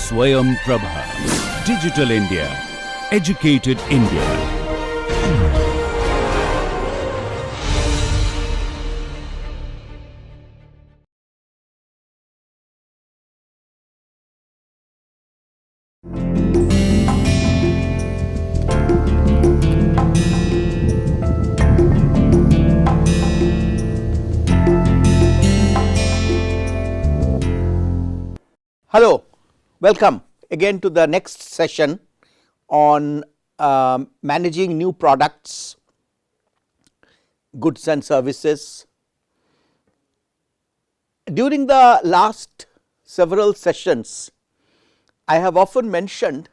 Swayam Prabha. Digital India. Educated India. Hello, welcome again to the next session on managing new products, goods and services. During the last several sessions, I have often mentioned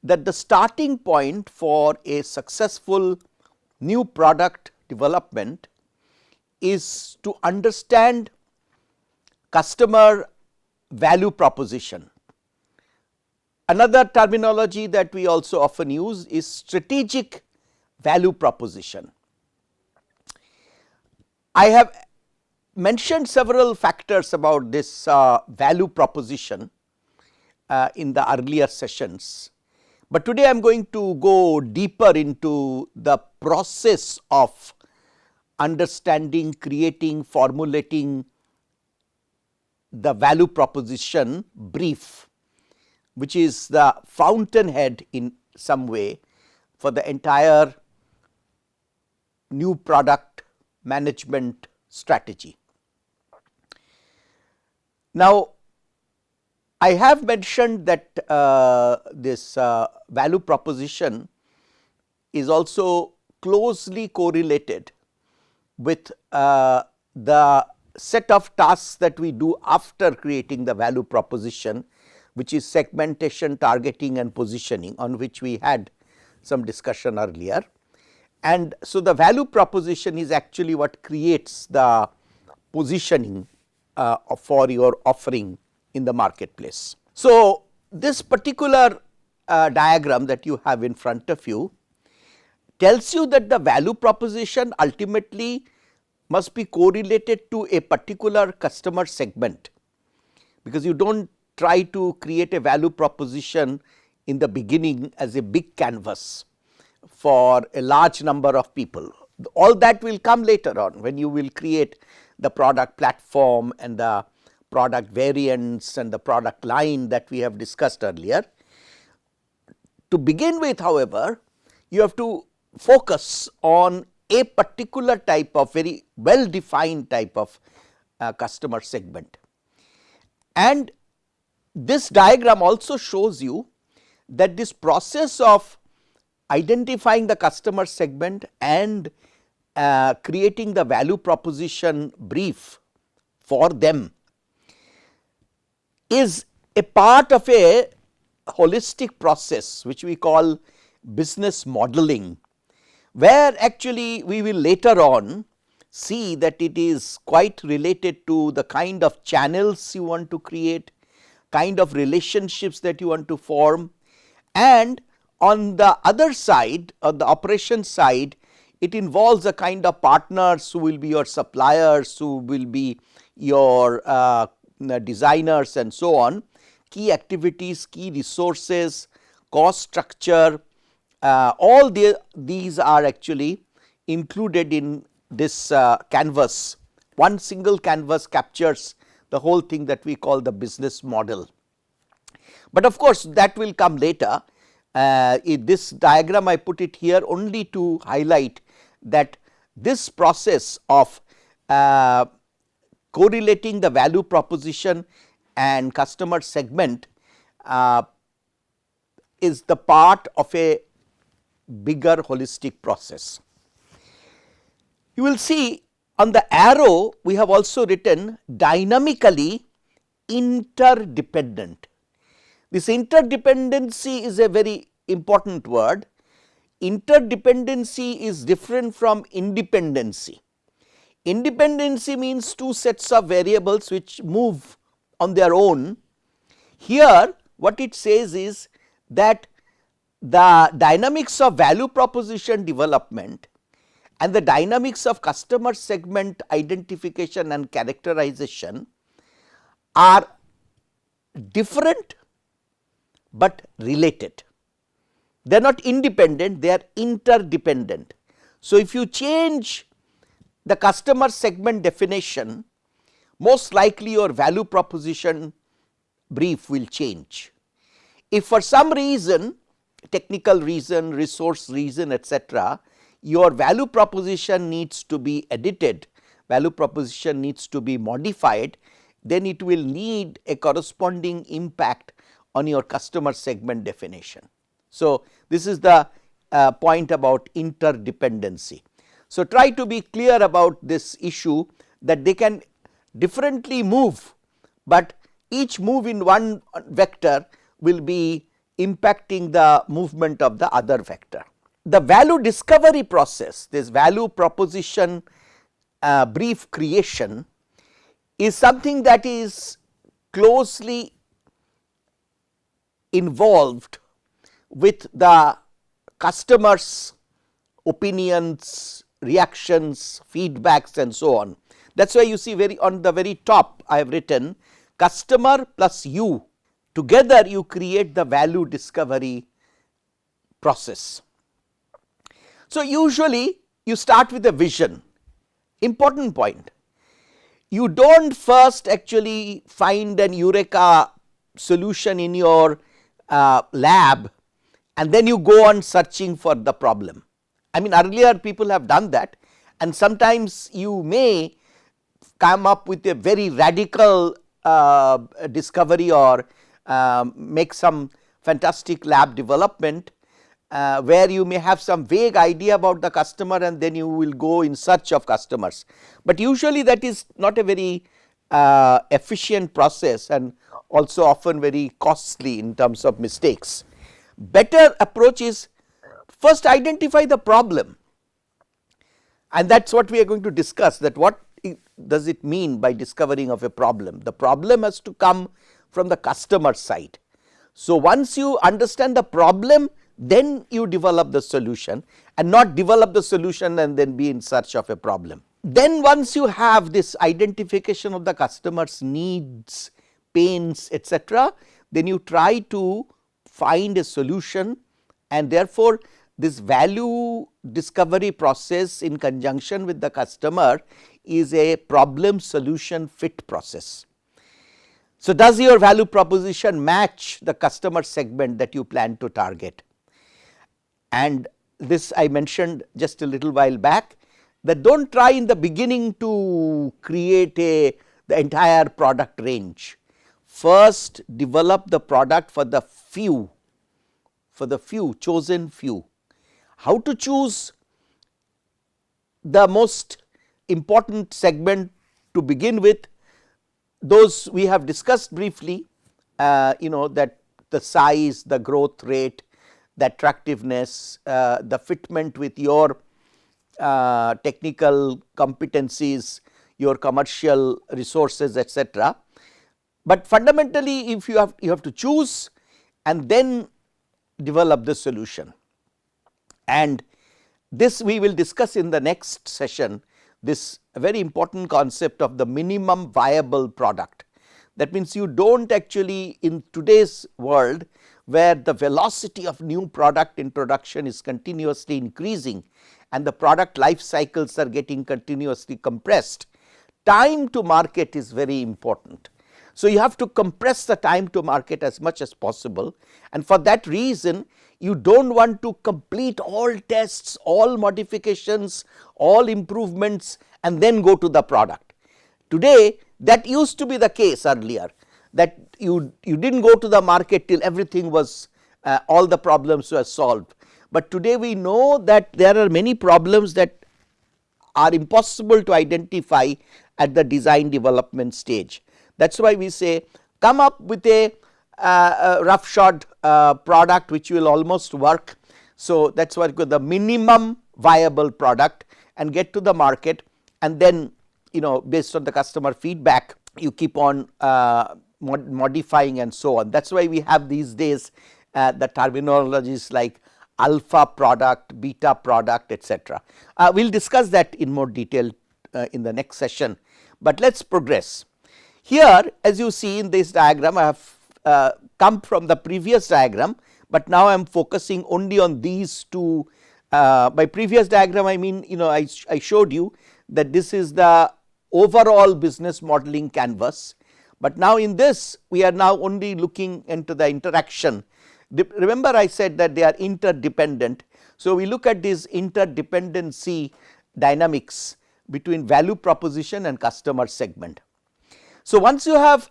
that the starting point for a successful new product development is to understand customer value proposition. Another terminology that we also often use is strategic value proposition. I have mentioned several factors about this value proposition in the earlier sessions, but today I am going to go deeper into the process of understanding, creating, formulating the value proposition brief, which is the fountainhead in some way for the entire new product management strategy. Now, I have mentioned that this value proposition is also closely correlated with the set of tasks that we do after creating the value proposition, which is segmentation, targeting and positioning, on which we had some discussion earlier. And so, the value proposition is actually what creates the positioning for your offering in the marketplace. So, this particular diagram that you have in front of you tells you that the value proposition ultimately must be correlated to a particular customer segment, because you do not try to create a value proposition in the beginning as a big canvas for a large number of people. All that will come later on when you will create the product platform and the product variants and the product line that we have discussed earlier. To begin with, however, you have to focus on a particular type of very well defined type of customer segment. And this diagram also shows you that this process of identifying the customer segment and creating the value proposition brief for them is a part of a holistic process which we call business modeling, where actually we will later on see that it is quite related to the kind of channels you want to create, kind of relationships that you want to form, and on the other side, on the operation side, it involves a kind of partners who will be your suppliers, who will be your designers and so on, key activities, key resources, cost structure. All these are actually included in this canvas. One single canvas captures the whole thing that we call the business model. But of course, that will come later. In this diagram I put it here only to highlight that this process of correlating the value proposition and customer segment is the part of a bigger holistic process. You will see on the arrow we have also written dynamically interdependent. This interdependency is a very important word. Interdependency is different from independency. Independency means two sets of variables which move on their own. Here what it says is that the dynamics of value proposition development and the dynamics of customer segment identification and characterization are different but related. They are not independent, they are interdependent. So, if you change the customer segment definition, most likely your value proposition brief will change. If for some reason, technical reason, resource reason, etc., your value proposition needs to be edited, value proposition needs to be modified, then it will need a corresponding impact on your customer segment definition. So, this is the point about interdependency. So, try to be clear about this issue that they can differently move, but each move in one vector will be impacting the movement of the other vector. The value discovery process, this value proposition brief creation, is something that is closely involved with the customers' opinions, reactions, feedbacks and so on. That is why you see on the very top I have written customer plus you, together you create the value discovery process. So, usually you start with a vision, important point. You do not first actually find an eureka solution in your lab and then you go on searching for the problem. I mean, earlier people have done that, and sometimes you may come up with a very radical discovery or make some fantastic lab development where you may have some vague idea about the customer and then you will go in search of customers. But usually that is not a very efficient process and also often very costly in terms of mistakes. Better approach is first identify the problem, and that is what we are going to discuss, that what does it mean by discovering of a problem. The problem has to come from the customer side. So, once you understand the problem, then you develop the solution and not develop the solution and then be in search of a problem. Then once you have this identification of the customer's needs, pains, etc., then you try to find a solution, and therefore, this value discovery process in conjunction with the customer is a problem solution fit process. So, does your value proposition match the customer segment that you plan to target? And this I mentioned just a little while back, that do not try in the beginning to create the entire product range. First develop the product for the few, chosen few. How to choose the most important segment to begin with, those we have discussed briefly, that the size, the growth rate, the attractiveness, the fitment with your technical competencies, your commercial resources, etc. But fundamentally, if you have to choose and then develop the solution, and this we will discuss in the next session, this very important concept of the minimum viable product. That means, you do not actually, in today's world where the velocity of new product introduction is continuously increasing and the product life cycles are getting continuously compressed, time to market is very important. So, you have to compress the time to market as much as possible, and for that reason you do not want to complete all tests, all modifications, all improvements and then go to the product. Today that used to be the case earlier, that you did not go to the market till everything was all the problems were solved. But today we know that there are many problems that are impossible to identify at the design development stage. That is why we say come up with a roughshod product which will almost work. So, that is what the minimum viable product, and get to the market, and then based on the customer feedback you keep on modifying and so on. That is why we have these days the terminologies like alpha product, beta product, etc. We will discuss that in more detail in the next session, but let us progress. Here, as you see in this diagram, I have come from the previous diagram, but now I am focusing only on these two. By previous diagram I mean, I showed you that this is the overall business modeling canvas, but now in this we are now only looking into the interaction. Remember I said that they are interdependent. So, we look at this interdependency dynamics between value proposition and customer segment. So, once you have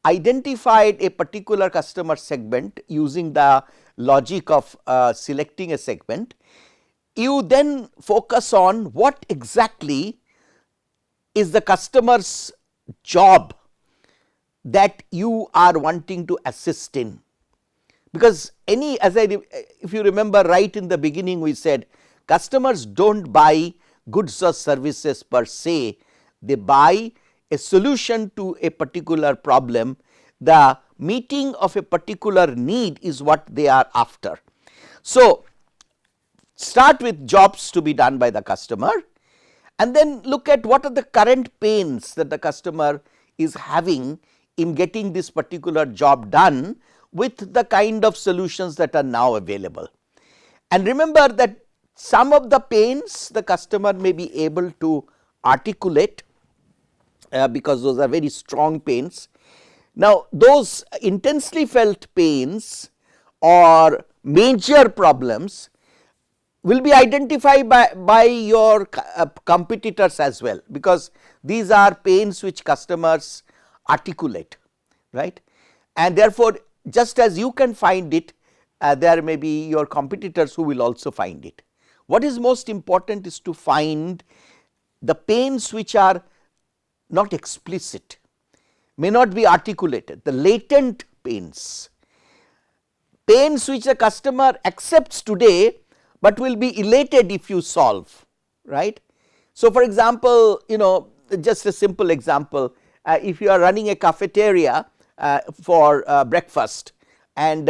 identified a particular customer segment using the logic of selecting a segment, you then focus on what exactly is the customer's job that you are wanting to assist in. Because if you remember right in the beginning we said customers do not buy goods or services per se, they buy a solution to a particular problem. The meeting of a particular need is what they are after. So, start with jobs to be done by the customer and then look at what are the current pains that the customer is having in getting this particular job done with the kind of solutions that are now available. And remember that some of the pains the customer may be able to articulate because those are very strong pains. Now, those intensely felt pains or major problems will be identified by your competitors as well, because these are pains which customers articulate, right. And therefore, just as you can find it, there may be your competitors who will also find it. What is most important is to find the pains which are not explicit, may not be articulated, the latent pains, pains which the customer accepts today, but will be elated if you solve, right. So, for example, just a simple example, if you are running a cafeteria for breakfast, and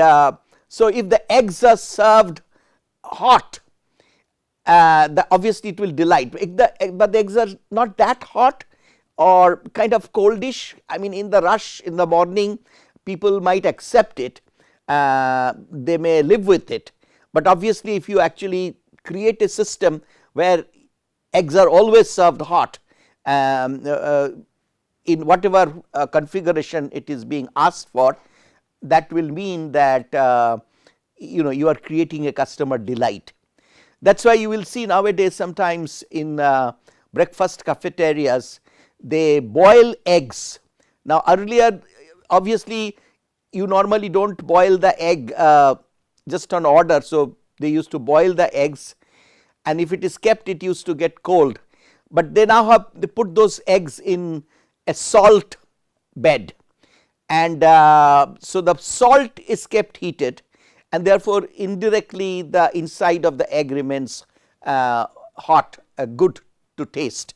so if the eggs are served hot, obviously it will delight, but the eggs are not that hot or kind of coldish. I mean, in the rush in the morning people might accept it, they may live with it, but obviously if you actually create a system where eggs are always served hot, in whatever configuration it is being asked for, that will mean that you are creating a customer delight. That is why you will see nowadays sometimes in breakfast cafeterias they boil eggs. Now, earlier obviously you normally do not boil the egg just on order. So, they used to boil the eggs, and if it is kept it used to get cold, but they now they put those eggs in a salt bed, and so the salt is kept heated, and therefore indirectly the inside of the egg remains hot, good to taste.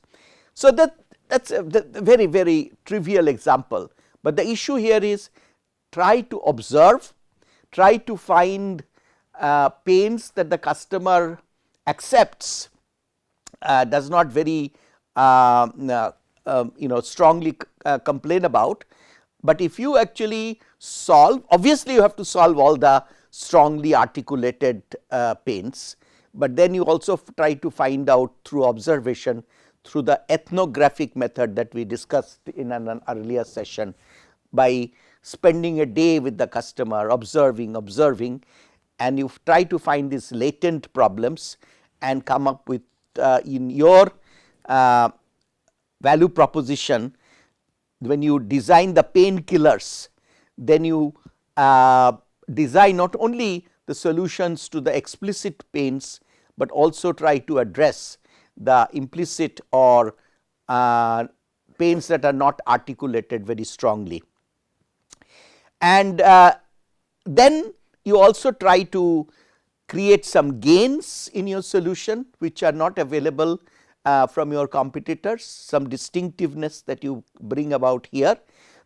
So, that is a very very trivial example, but the issue here is try to observe, try to find pains that the customer accepts, does not very strongly complain about, but if you actually solve, obviously you have to solve all the strongly articulated pains, but then you also try to find out through observation, through the ethnographic method that we discussed in an earlier session, by spending a day with the customer, observing, and you try to find these latent problems and come up with in your value proposition. When you design the painkillers, then you design not only the solutions to the explicit pains, but also try to address the implicit or pains that are not articulated very strongly. And then you also try to create some gains in your solution which are not available from your competitors, some distinctiveness that you bring about here.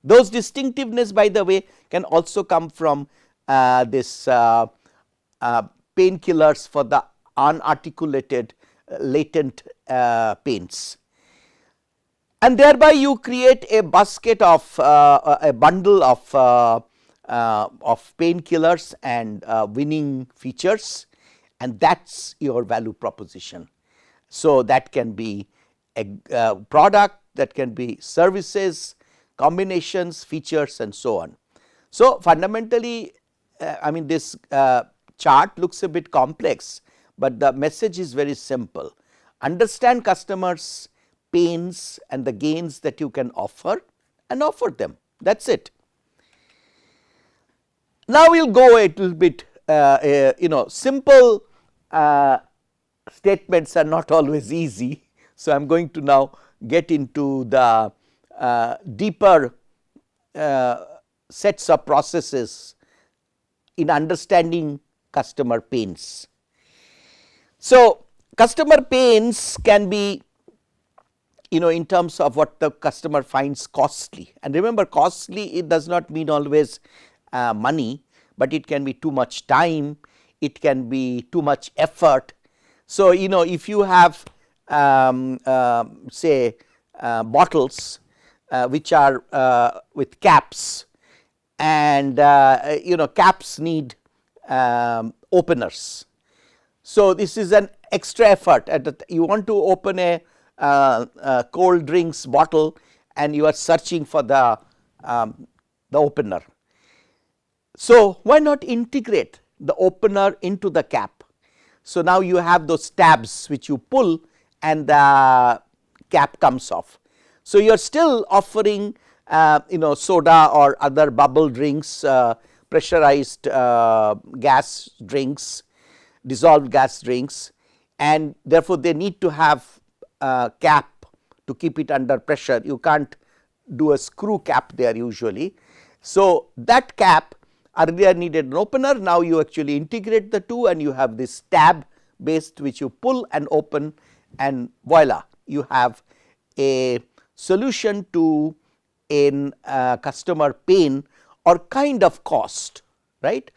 Those distinctiveness, by the way, can also come from this painkillers for the unarticulated latent pains, and thereby you create a basket of a bundle of of painkillers and winning features, and that is your value proposition. So, that can be a product, that can be services, combinations, features and so on. So, fundamentally I mean this chart looks a bit complex, but the message is very simple. Understand customers' pains and the gains that you can offer and offer them, that is it. Now, we will go a little bit simple statements are not always easy. So, I am going to now get into the deeper sets of processes in understanding customer pains. So, customer pains can be in terms of what the customer finds costly, and remember costly, it does not mean always money, but it can be too much time, it can be too much effort. So, if you have say bottles which are with caps, and caps need openers. So, this is an extra effort. You want to open a cold drinks bottle and you are searching for the opener. So, why not integrate the opener into the cap? So, now you have those tabs which you pull and the cap comes off. So, you are still offering soda or other bubble drinks, pressurized gas drinks, dissolved gas drinks, and therefore, they need to have cap to keep it under pressure. You can't do a screw cap there usually. So, that cap earlier needed an opener, now you actually integrate the two and you have this tab based which you pull and open, and voila, you have a solution to a customer pain or kind of cost, right.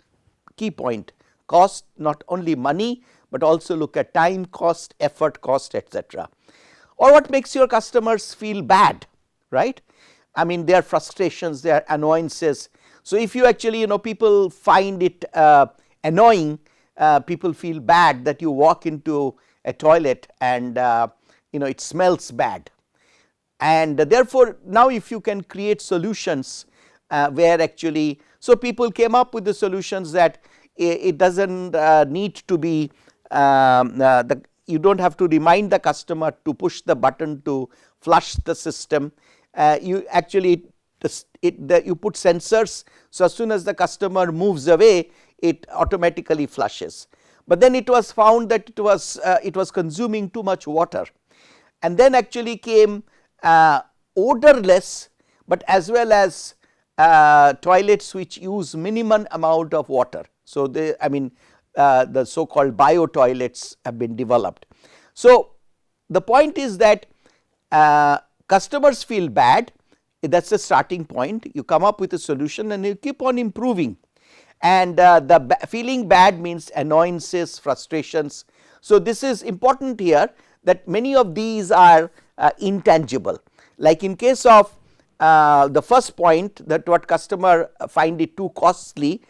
Key point, cost, not only money, but also look at time cost, effort cost, etc. Or what makes your customers feel bad, right. I mean their frustrations, their annoyances. So, if you actually people find it annoying, people feel bad that you walk into a toilet and it smells bad, and therefore, now if you can create solutions where actually, so people came up with the solutions that it does not need to be you do not have to remind the customer to push the button to flush the system. You actually you put sensors, so as soon as the customer moves away, it automatically flushes. But then it was found that it was consuming too much water, and then actually came odorless, but as well as toilets which use minimum amount of water. So, the so called bio toilets have been developed. So, the point is that customers feel bad, that is the starting point. You come up with a solution and you keep on improving, and the feeling bad means annoyances, frustrations. So, this is important here that many of these are intangible, like in case of the first point, that what customer find it too costly,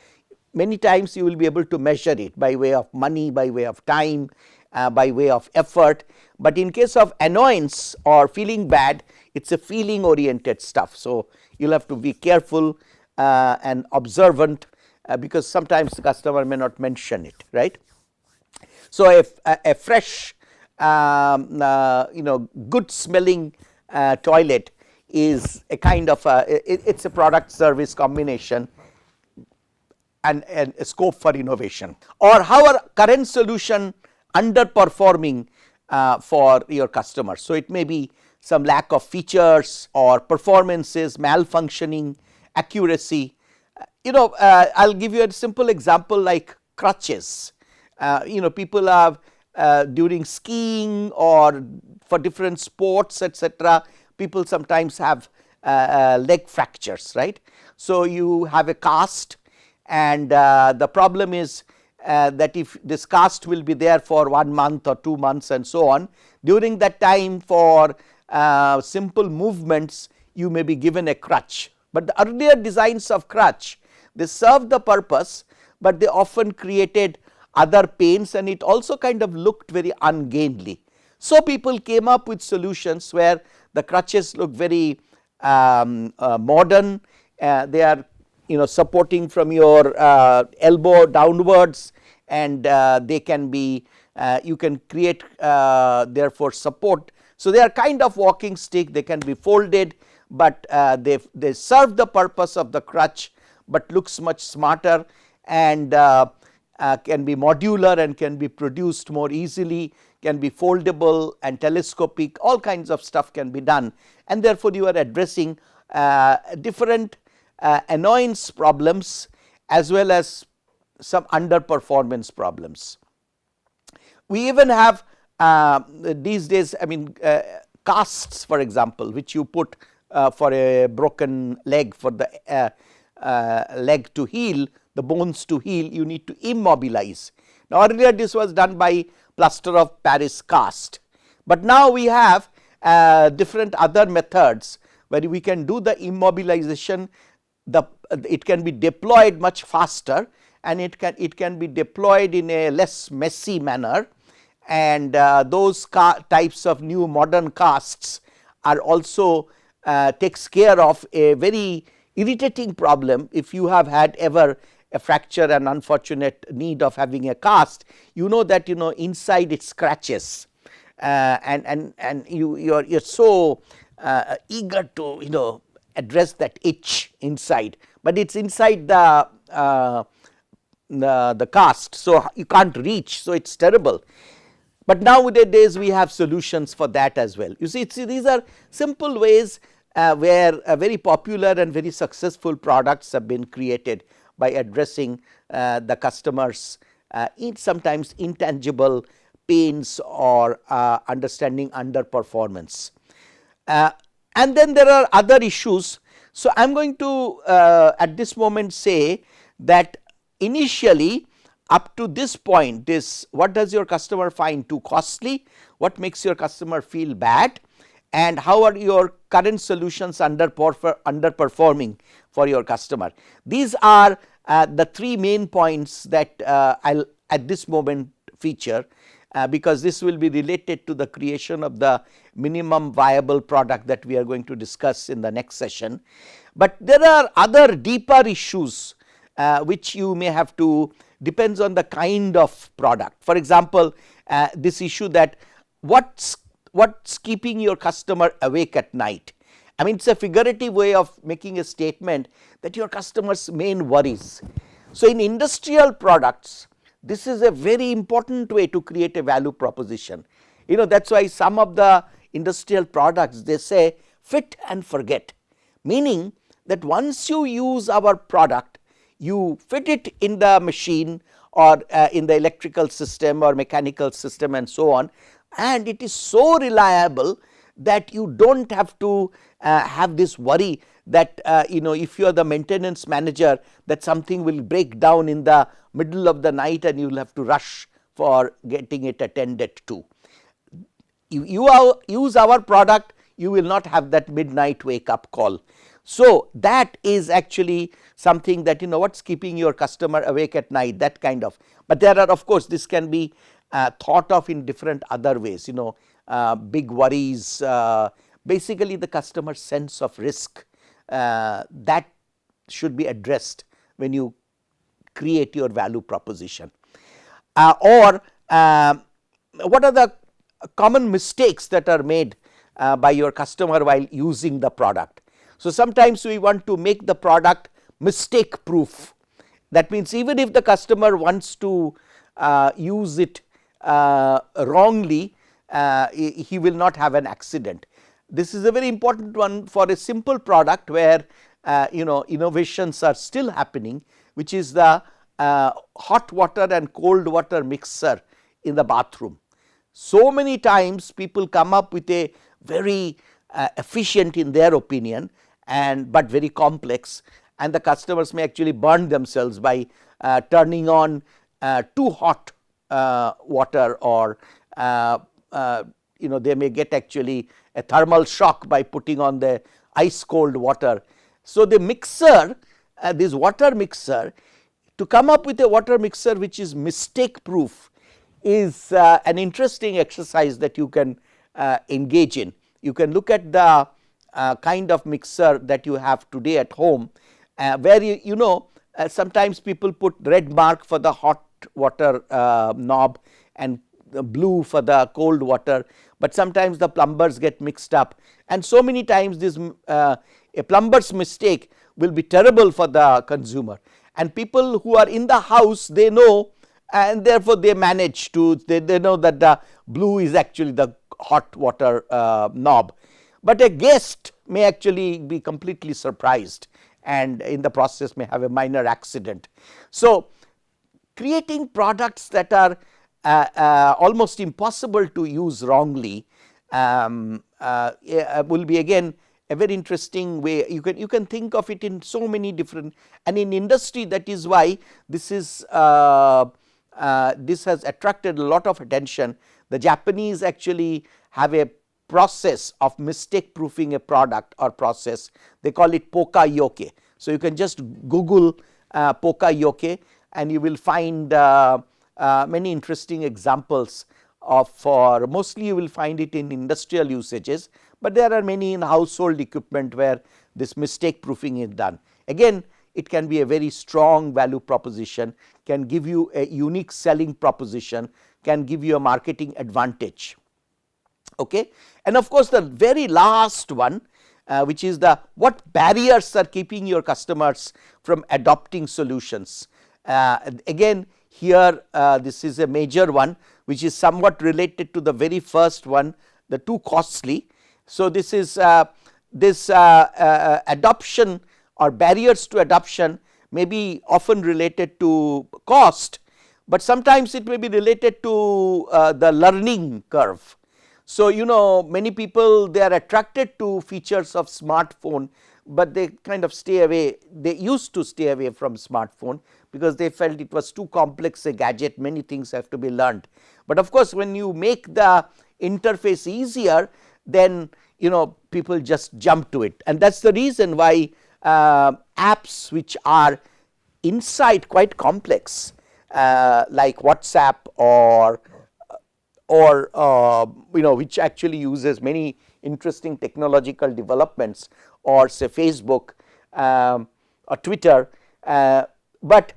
many times you will be able to measure it by way of money, by way of time, by way of effort. But in case of annoyance or feeling bad, it is a feeling oriented stuff. So, you will have to be careful and observant because sometimes the customer may not mention it, right. So, a fresh good smelling toilet is a kind of it is a product service combination and a scope for innovation. Or how are current solution underperforming for your customers. So, it may be some lack of features or performances, malfunctioning, accuracy. I will give you a simple example like crutches. People have during skiing or for different sports, etc., people sometimes have leg fractures, right. So, you have a cast, and the problem is that if this cast will be there for 1 month or 2 months and so on, during that time for simple movements you may be given a crutch. But the earlier designs of crutch They serve the purpose, but they often created other pains, and it also kind of looked very ungainly. So, people came up with solutions where the crutches look very modern, they are supporting from your elbow downwards, and they can be you can create therefore support. So, they are kind of walking stick, they can be folded, but they serve the purpose of the crutch, but looks much smarter, and can be modular and can be produced more easily, can be foldable and telescopic, all kinds of stuff can be done, and therefore, you are addressing different annoyance problems as well as some underperformance problems. We even have these days, I mean, casts, for example, which you put for a broken leg, for the leg to heal, the bones to heal, you need to immobilize. Now, earlier this was done by plaster of Paris cast, but now we have different other methods where we can do the immobilization. It can be deployed much faster, and it can be deployed in a less messy manner, and those types of new modern casts are also takes care of a very irritating problem. If you have had ever a fracture and unfortunate need of having a cast, you know that inside it scratches, and you're so eager to address that itch inside, but it's inside the cast, so you can't reach, so it's terrible. But nowadays we have solutions for that as well. You see, these are simple ways where very popular and very successful products have been created by addressing the customers in sometimes intangible pains or understanding underperformance. And then there are other issues. So, I am going to at this moment say that initially up to this point is, what does your customer find too costly, what makes your customer feel bad, and how are your current solutions underperforming for your customer. These are the three main points that I will at this moment feature, because this will be related to the creation of the minimum viable product that we are going to discuss in the next session. But there are other deeper issues which you may have to, depends on the kind of product. For example, this issue that what's keeping your customer awake at night. I mean, it is a figurative way of making a statement that your customer's main worries. So, in industrial products, this is a very important way to create a value proposition. That is why some of the industrial products, they say fit and forget, meaning that once you use our product, you fit it in the machine or in the electrical system or mechanical system and so on, and it is so reliable that you do not have to have this worry that if you are the maintenance manager, that something will break down in the middle of the night and you will have to rush for getting it attended to. You use our product, you will not have that midnight wake up call. So, that is actually something that what is keeping your customer awake at night, that kind of. But there are, of course, this can be thought of in different other ways, big worries, basically the customer's sense of risk, that should be addressed when you create your value proposition. Or what are the common mistakes that are made by your customer while using the product. So, sometimes we want to make the product mistake proof. That means, even if the customer wants to use it wrongly, he will not have an accident. This is a very important one for a simple product where innovations are still happening, which is the hot water and cold water mixer in the bathroom. So many times people come up with a very efficient in their opinion, but very complex, and the customers may actually burn themselves by turning on too hot water, or they may get actually a thermal shock by putting on the ice cold water. So, the mixer this water mixer, to come up with a water mixer which is mistake proof is an interesting exercise that you can engage in. You can look at the kind of mixer that you have today at home, where you know sometimes people put red mark for the hot water knob and the blue for the cold water, but sometimes the plumbers get mixed up, and so many times this a plumber's mistake will be terrible for the consumer, and people who are in the house, they know, and therefore they manage to, they know that the blue is actually the hot water knob, but a guest may actually be completely surprised and in the process may have a minor accident. So, creating products that are almost impossible to use wrongly will be again a very interesting way. You can think of it in so many different, and in industry, that is why this is this has attracted a lot of attention. The Japanese actually have a process of mistake proofing a product or process. They call it poka-yoke. So, you can just Google poka-yoke and you will find many interesting examples of, for mostly you will find it in industrial usages, but there are many in household equipment where this mistake proofing is done. Again, it can be a very strong value proposition, can give you a unique selling proposition, can give you a marketing advantage. Okay. And of course, the very last one, which is the what barriers are keeping your customers from adopting solutions. Again, here this is a major one which is somewhat related to the very first one, the too costly. So, this is this adoption or barriers to adoption may be often related to cost, but sometimes it may be related to the learning curve. So, you know, many people, they are attracted to features of smartphone, but they kind of stay away, they used to stay away from smartphone because they felt it was too complex a gadget, many things have to be learned. But of course, when you make the interface easier, then you know people just jump to it, and that is the reason why apps which are inside quite complex like WhatsApp or you know, which actually uses many interesting technological developments, or say Facebook or Twitter, but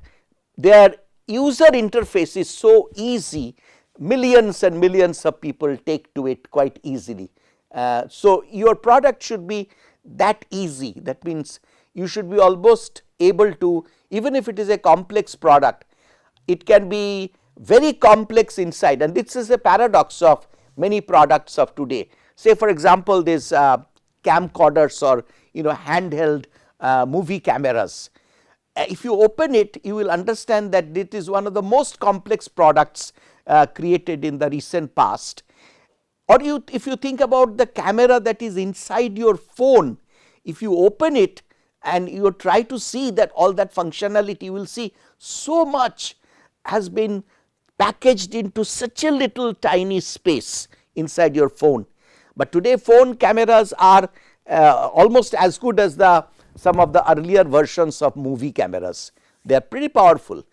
their user interface is so easy, millions and millions of people take to it quite easily. So, your product should be that easy, that means you should be almost able to, even if it is a complex product, it can be very complex inside, and this is a paradox of many products of today. Say for example, this camcorders or you know handheld movie cameras. If you open it, you will understand that it is one of the most complex products created in the recent past. Or if you think about the camera that is inside your phone, if you open it and you try to see that all that functionality, you will see so much has been packaged into such a little tiny space inside your phone. But today phone cameras are almost as good as some of the earlier versions of movie cameras. They are pretty powerful,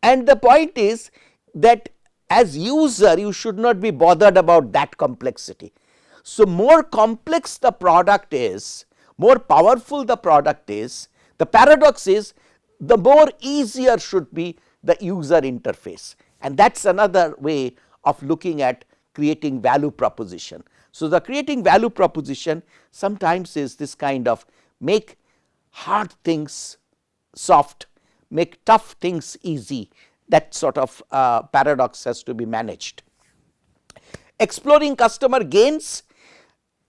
and the point is that as user you should not be bothered about that complexity. So, more complex the product is, more powerful the product is, the paradox is the more easier should be the user interface, and that is another way of looking at creating value proposition. So, the creating value proposition sometimes is this kind of make hard things soft, make tough things easy, that sort of paradox has to be managed. Exploring customer gains,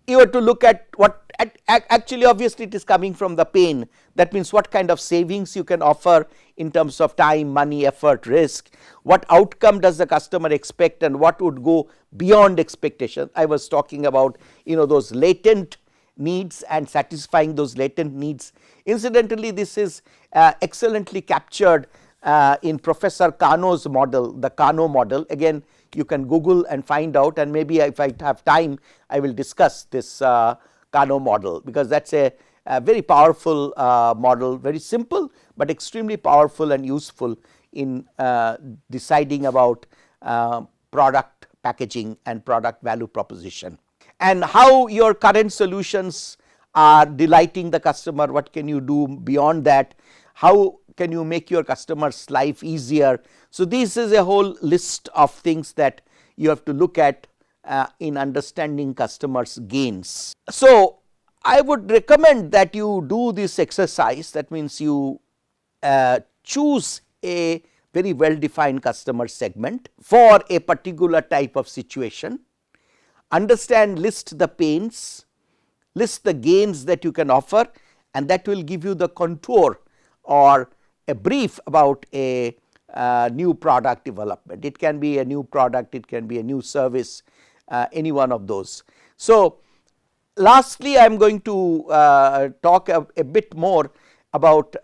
you have to look at what actually obviously it is coming from the pain, that means what kind of savings you can offer in terms of time, money, effort, risk, what outcome does the customer expect and what would go beyond expectation. I was talking about you know those latent needs and satisfying those latent needs. Incidentally, this is excellently captured in Professor Kano's model, the Kano model. Again, you can Google and find out, and maybe if I have time I will discuss this Kano model, because that is a very powerful model, very simple, but extremely powerful and useful in deciding about product packaging and product value proposition. And how your current solutions are delighting the customer, what can you do beyond that, how can you make your customers' life easier. So, this is a whole list of things that you have to look at in understanding customers' gains. So, I would recommend that you do this exercise, that means you choose a very well defined customer segment for a particular type of situation, understand, list the pains, list the gains that you can offer, and that will give you the contour or a brief about a new product development. It can be a new product, it can be a new service, any one of those. So, lastly, I am going to talk a bit more about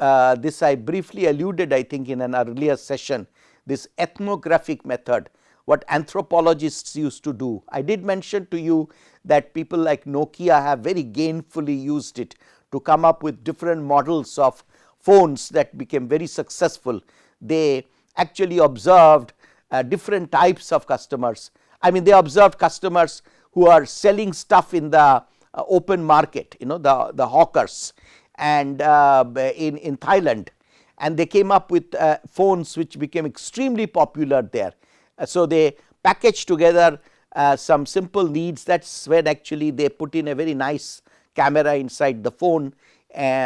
this. I briefly alluded, I think, in an earlier session, this ethnographic method, what anthropologists used to do. I did mention to you that people like Nokia have very gainfully used it to come up with different models of phones that became very successful. They actually observed different types of customers. I mean, they observed customers who are selling stuff in the open market, the hawkers, and in Thailand, and they came up with phones which became extremely popular there. So, they packaged together some simple needs. That is when actually they put in a very nice camera inside the phone,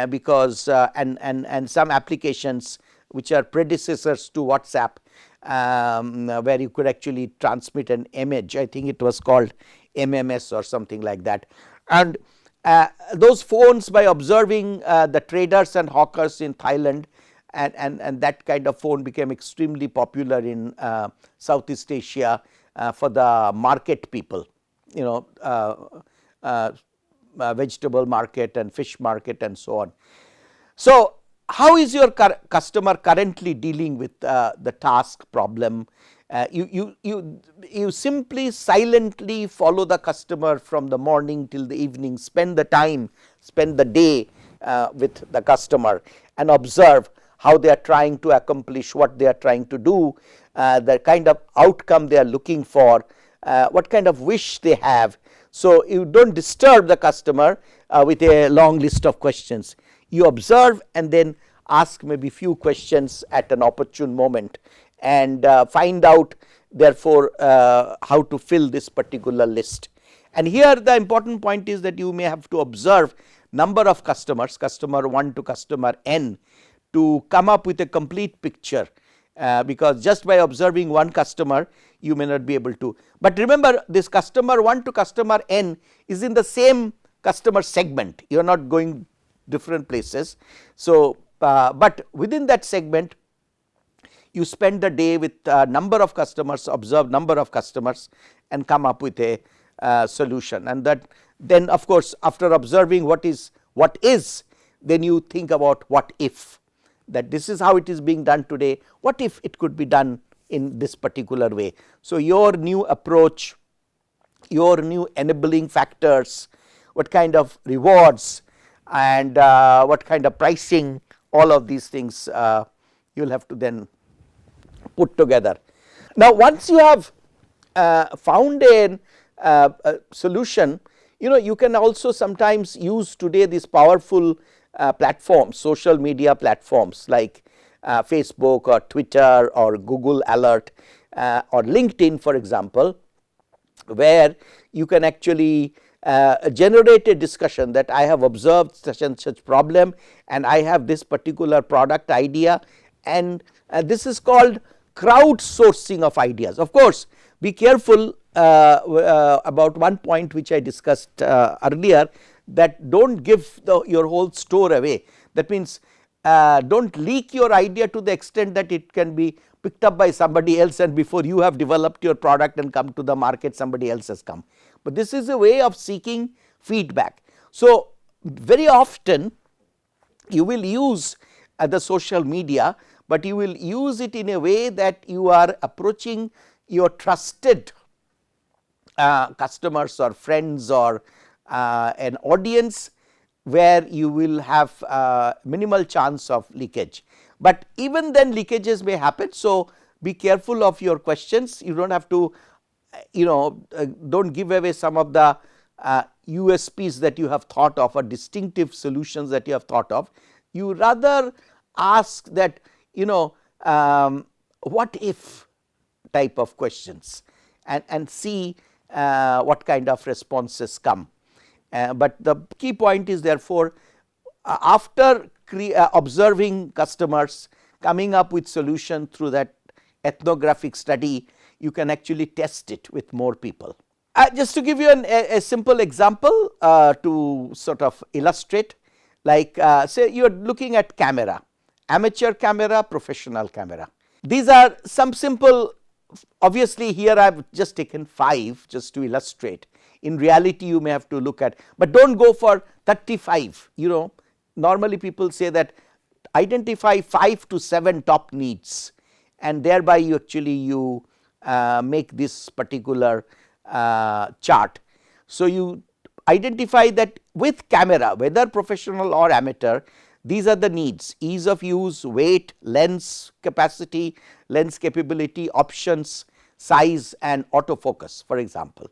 because and some applications which are predecessors to WhatsApp, where you could actually transmit an image. I think it was called MMS or something like that. And those phones, by observing the traders and hawkers in Thailand, and that kind of phone became extremely popular in Southeast Asia for the market people, vegetable market and fish market and so on. So, how is your customer currently dealing with the task problem? You simply silently follow the customer from the morning till the evening, spend the day with the customer and observe how they are trying to accomplish what they are trying to do, the kind of outcome they are looking for, what kind of wish they have. So, you do not disturb the customer with a long list of questions. You observe and then ask maybe few questions at an opportune moment, and find out therefore how to fill this particular list. And here the important point is that you may have to observe number of customers, customer 1 to customer n, to come up with a complete picture, because just by observing one customer you may not be able to. But remember, this customer 1 to customer n is in the same customer segment, you are not going different places. So, but within that segment you spend the day with number of customers, observe number of customers and come up with a solution. And that then of course, after observing what is, then you think about what if, that this is how it is being done today, what if it could be done in this particular way. So, your new approach, your new enabling factors, what kind of rewards and what kind of pricing, all of these things you will have to then put together. Now, once you have found a solution, you can also sometimes use today these powerful platforms, social media platforms like Facebook or Twitter or Google Alert or LinkedIn, for example, where you can actually generate a discussion that I have observed such and such problem and I have this particular product idea, and this is called crowdsourcing of ideas. Of course, be careful about one point which I discussed earlier, that do not give your whole store away. That means, do not leak your idea to the extent that it can be picked up by somebody else, and before you have developed your product and come to the market, somebody else has come. But this is a way of seeking feedback. So, very often you will use the social media, but you will use it in a way that you are approaching your trusted customers or friends or an audience where you will have minimal chance of leakage. But even then leakages may happen. So, be careful of your questions. You do not have to do not give away some of the USPs that you have thought of or distinctive solutions that you have thought of. You rather ask that what if type of questions and see what kind of responses come. But the key point is therefore, after observing customers, coming up with solution through that ethnographic study, you can actually test it with more people. Just to give you a simple example to sort of illustrate, like say you are looking at camera, amateur camera, professional camera. These are some simple, obviously here I have just taken 5 just to illustrate. In reality you may have to look at, but do not go for 35. Normally people say that identify 5 to 7 top needs, and thereby you actually make this particular chart. So, you identify that with camera, whether professional or amateur, these are the needs: ease of use, weight, lens capacity, lens capability, options, size and autofocus, for example.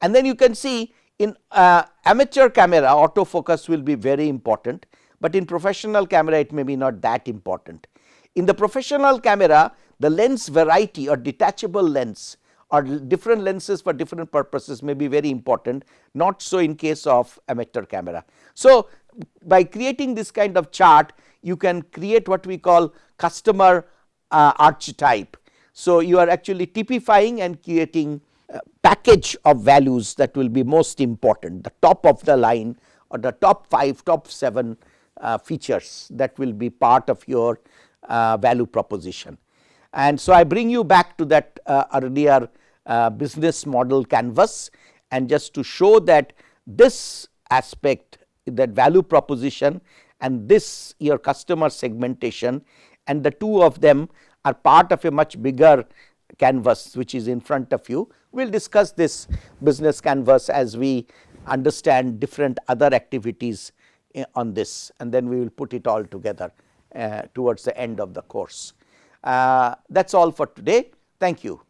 And then you can see in amateur camera, autofocus will be very important, but in professional camera it may be not that important. In the professional camera, the lens variety or detachable lens or different lenses for different purposes may be very important, not so in case of amateur camera. So, by creating this kind of chart, you can create what we call customer archetype. So, you are actually typifying and creating a package of values that will be most important, the top of the line or the top 5, top 7 features that will be part of your value proposition. And so, I bring you back to that earlier business model canvas, and just to show that this aspect, that value proposition and this your customer segmentation, and the two of them are part of a much bigger canvas which is in front of you. We will discuss this business canvas as we understand different other activities on this, and then we will put it all together towards the end of the course. That is all for today. Thank you.